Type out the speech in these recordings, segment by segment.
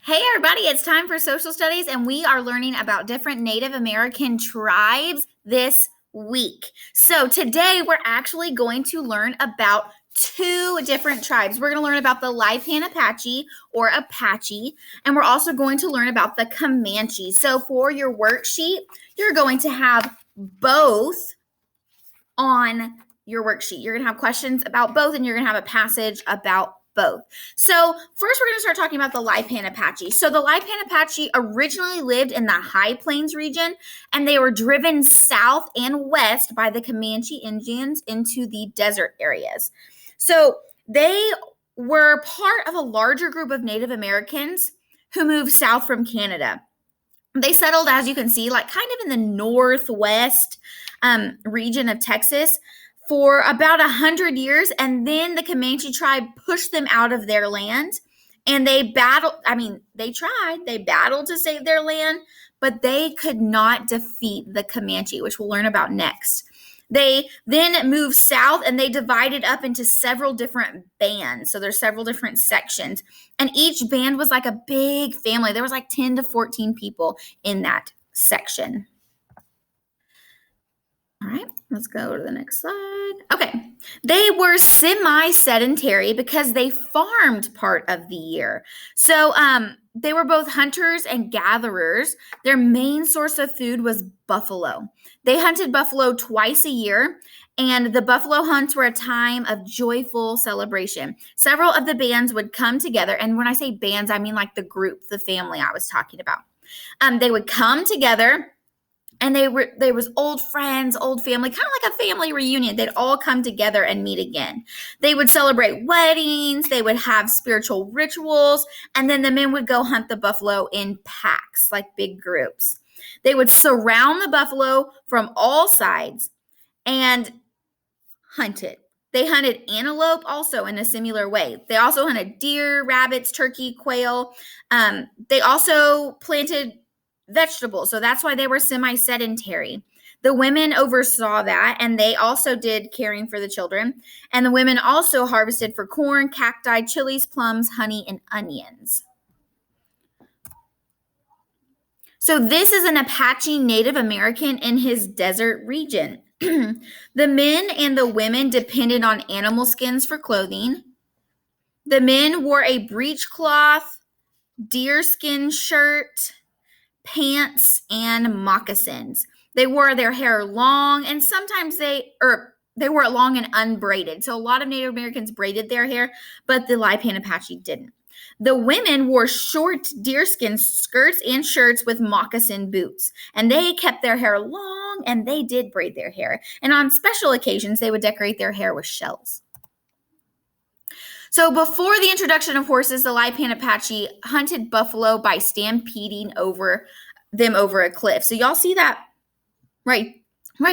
Hey everybody, it's time for social studies and we are learning about different Native American tribes this week. So today we're actually going to learn about two different tribes. We're going to learn about the Lypan Apache or Apache, and we're also going to learn about the Comanche. So for your worksheet, you're going to have both on your worksheet. You're going to have questions about both and you're going to have a passage about both. So first we're going to start talking about the Lypan Apache. So the Lypan Apache originally lived in the High Plains region, and they were driven south and west by the Comanche Indians into the desert areas. So they were part of a larger group of Native Americans who moved south from Canada. They settled, as you can see, like kind of in the northwest region of Texas for about 100 years, and then the Comanche tribe pushed them out of their land, and they battled. They battled to save their land, but they could not defeat the Comanche, which we'll learn about next. They then moved south and they divided up into several different bands. So there's several different sections, and each band was like a big family. There was like 10 to 14 people in that section. All right, let's go to the next slide. Okay, they were semi-sedentary because they farmed part of the year. So they were both hunters and gatherers. Their main source of food was buffalo. They hunted buffalo twice a year, and the buffalo hunts were a time of joyful celebration. Several of the bands would come together, and when I say bands, I mean like the group, the family I was talking about. They would come together, and they was old friends, old family, kind of like a family reunion. They'd all come together and meet again. They would celebrate weddings. They would have spiritual rituals. And then the men would go hunt the buffalo in packs, like big groups. They would surround the buffalo from all sides and hunt it. They hunted antelope also in a similar way. They also hunted deer, rabbits, turkey, quail. They also planted vegetables. So that's why they were semi-sedentary. The women oversaw that, and they also did caring for the children. And the women also harvested for corn, cacti, chilies, plums, honey, and onions. So this is an Apache Native American in his desert region. The men and the women depended on animal skins for clothing. The men wore a breechcloth, deerskin shirt, pants, and moccasins. They wore their hair long, and sometimes they wore it long and unbraided. So a lot of Native Americans braided their hair, but the Lypan Apache didn't. The women wore short deerskin skirts and shirts with moccasin boots, and they kept their hair long, and they did braid their hair. And on special occasions, they would decorate their hair with shells. So before the introduction of horses, the Lypan Apache hunted buffalo by stampeding them over a cliff. So y'all see that right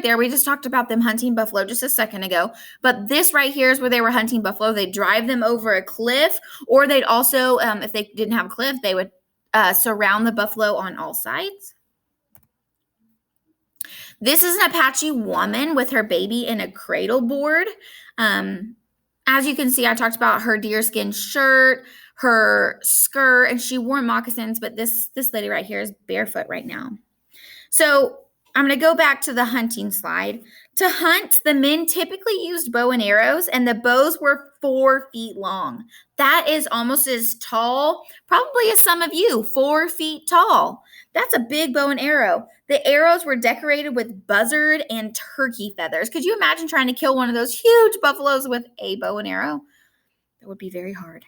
there. We just talked about them hunting buffalo just a second ago. But this right here is where they were hunting buffalo. They'd drive them over a cliff, or they'd also, if they didn't have a cliff, they would surround the buffalo on all sides. This is an Apache woman with her baby in a cradle board. As you can see, I talked about her deerskin shirt, her skirt, and she wore moccasins, but this lady right here is barefoot right now. So I'm going to go back to the hunting slide. To hunt, the men typically used bow and arrows, and the bows were 4 feet long. That is almost as tall, probably as some of you, 4 feet tall. That's a big bow and arrow. The arrows were decorated with buzzard and turkey feathers. Could you imagine trying to kill one of those huge buffaloes with a bow and arrow? That would be very hard.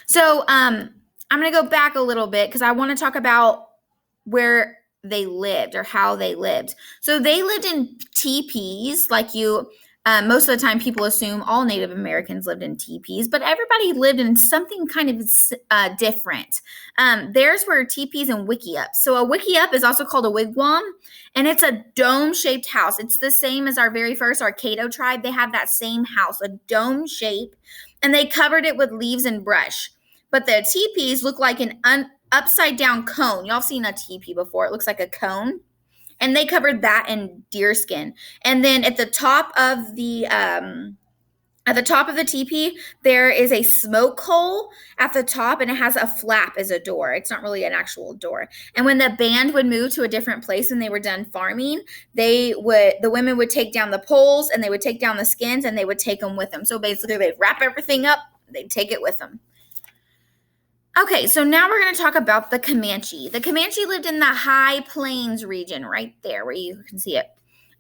So I'm going to go back a little bit because I want to talk about where they lived or how they lived. So they lived in teepees, like most of the time people assume all Native Americans lived in teepees, but everybody lived in something kind of different. Theirs were teepees and wickiups. So a wickiup is also called a wigwam, and it's a dome-shaped house. It's the same as our very first Arcado tribe. They have that same house, a dome shape, and they covered it with leaves and brush. But the teepees look like an upside-down cone. Y'all seen a teepee before. It looks like a cone. And they covered that in deerskin. And then at the top of the At the top of the teepee, there is a smoke hole at the top, and it has a flap as a door. It's not really an actual door. And when the band would move to a different place and they were done farming, the women would take down the poles and they would take down the skins and they would take them with them. So basically, they'd wrap everything up, they'd take it with them. Okay, so now we're going to talk about the Comanche. The Comanche lived in the High Plains region right there where you can see it.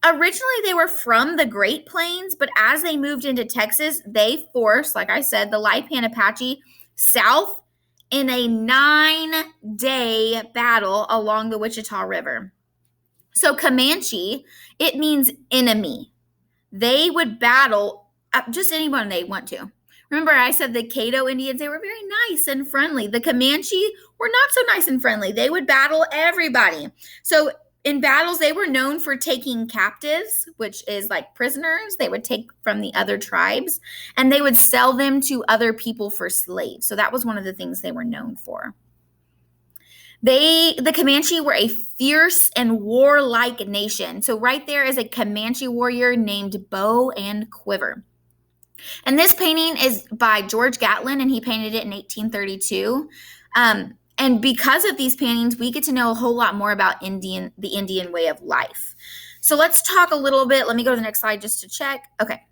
Originally, they were from the Great Plains, but as they moved into Texas, they forced, like I said, the Lypan Apache south in a 9-day battle along the Wichita River. So Comanche, it means enemy. They would battle just anyone they want to. Remember, I said the Caddo Indians, they were very nice and friendly. The Comanche were not so nice and friendly. They would battle everybody. So in battles, they were known for taking captives, which is like prisoners. They would take from the other tribes, and they would sell them to other people for slaves. So that was one of the things they were known for. The Comanche were a fierce and warlike nation. So right there is a Comanche warrior named Bow and Quiver. And this painting is by George Gatlin, and he painted it in 1832. And because of these paintings, we get to know a whole lot more about the Indian way of life. So let's talk a little bit. Let me go to the next slide just to check. Okay.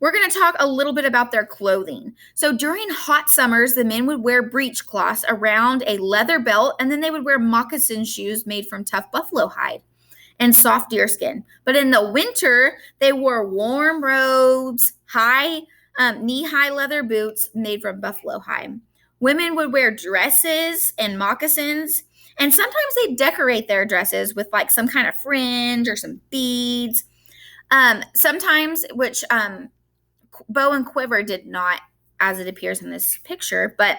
We're going to talk a little bit about their clothing. So during hot summers, the men would wear breechcloths around a leather belt, and then they would wear moccasin shoes made from tough buffalo hide and soft deerskin. But in the winter, they wore warm robes, knee-high leather boots made from buffalo hide. Women would wear dresses and moccasins, and sometimes they decorate their dresses with like some kind of fringe or some beads. Sometimes, which Bow and Quiver did not, as it appears in this picture, but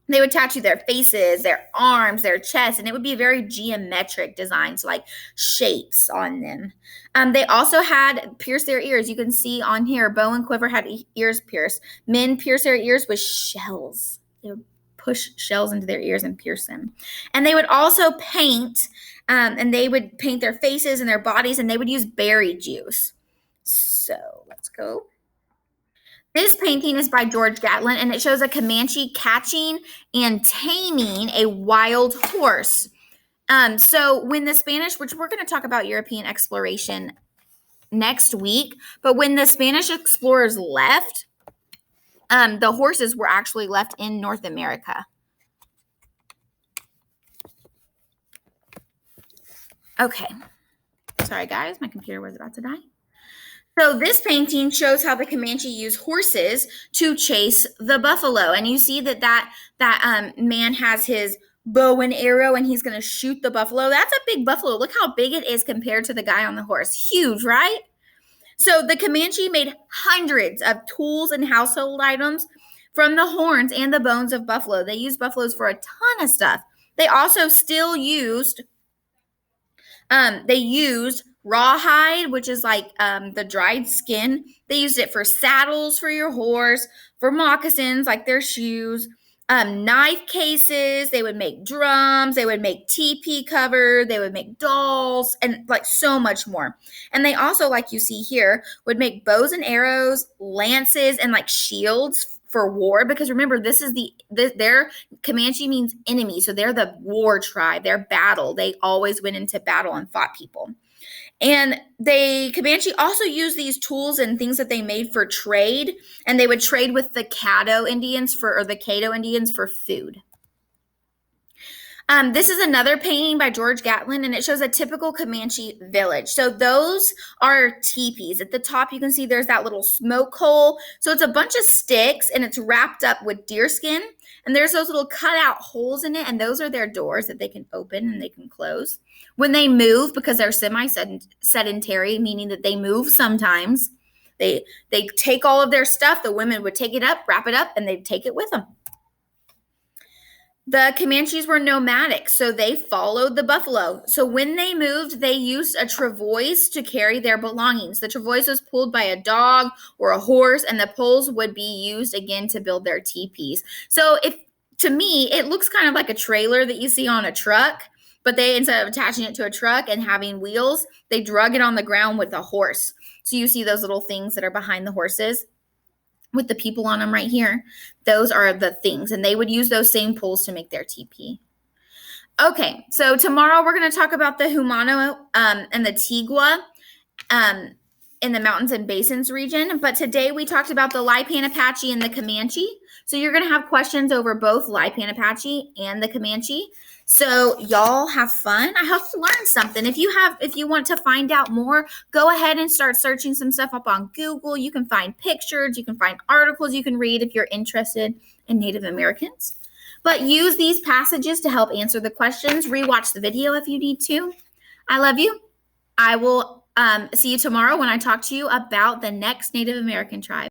they would tattoo their faces, their arms, their chests, and it would be very geometric designs, like shapes on them. They also had pierced their ears. You can see on here, Bow and Quiver had ears pierced. Men pierce their ears with shells. They would push shells into their ears and pierce them. And they would also paint, and they would paint their faces and their bodies, and they would use berry juice. So let's go. This painting is by George Gatlin, and it shows a Comanche catching and taming a wild horse. So when the Spanish, which we're going to talk about European exploration next week, but when the Spanish explorers left, the horses were actually left in North America. Okay. Sorry, guys. My computer was about to die. So this painting shows how the Comanche used horses to chase the buffalo. And you see that man has his bow and arrow, and he's going to shoot the buffalo. That's a big buffalo. Look how big it is compared to the guy on the horse. Huge, right? So the Comanche made hundreds of tools and household items from the horns and the bones of buffalo. They used buffaloes for a ton of stuff. They also still used rawhide, which is like the dried skin. They used it for saddles for your horse, for moccasins, like their shoes, knife cases. They would make drums. They would make teepee cover. They would make dolls, and like so much more. And they also, like you see here, would make bows and arrows, lances, and like shields for war, because remember, this is their Comanche means enemy, so they're the war tribe. They're battle. They always went into battle and fought people. And Comanche also used these tools and things that they made for trade, and they would trade with the Caddo Indians for food. This is another painting by George Gatlin, and it shows a typical Comanche village. So those are teepees. At the top, you can see there's that little smoke hole. So it's a bunch of sticks, and it's wrapped up with deerskin. And there's those little cutout holes in it, and those are their doors that they can open and they can close. When they move, because they're semi-sedentary, meaning that they move sometimes, they take all of their stuff. The women would take it up, wrap it up, and they'd take it with them. The Comanches were nomadic, so they followed the buffalo. So when they moved, they used a travois to carry their belongings. The travois was pulled by a dog or a horse, and the poles would be used again to build their teepees. So to me, it looks kind of like a trailer that you see on a truck, but they, instead of attaching it to a truck and having wheels, they drug it on the ground with a horse. So you see those little things that are behind the horses. with the people on them right here. Those are the things, and they would use those same poles to make their teepee. Okay, so tomorrow we're going to talk about the Humano and the Tigua in the mountains and basins region. But today we talked about the Lypan Apache and the Comanche. So you're going to have questions over both Lypan Apache and the Comanche. So y'all have fun. I hope you learned something. If you want to find out more, go ahead and start searching some stuff up on Google. You can find pictures, you can find articles you can read if you're interested in Native Americans. But use these passages to help answer the questions. Rewatch the video if you need to. I love you. I will see you tomorrow when I talk to you about the next Native American tribe.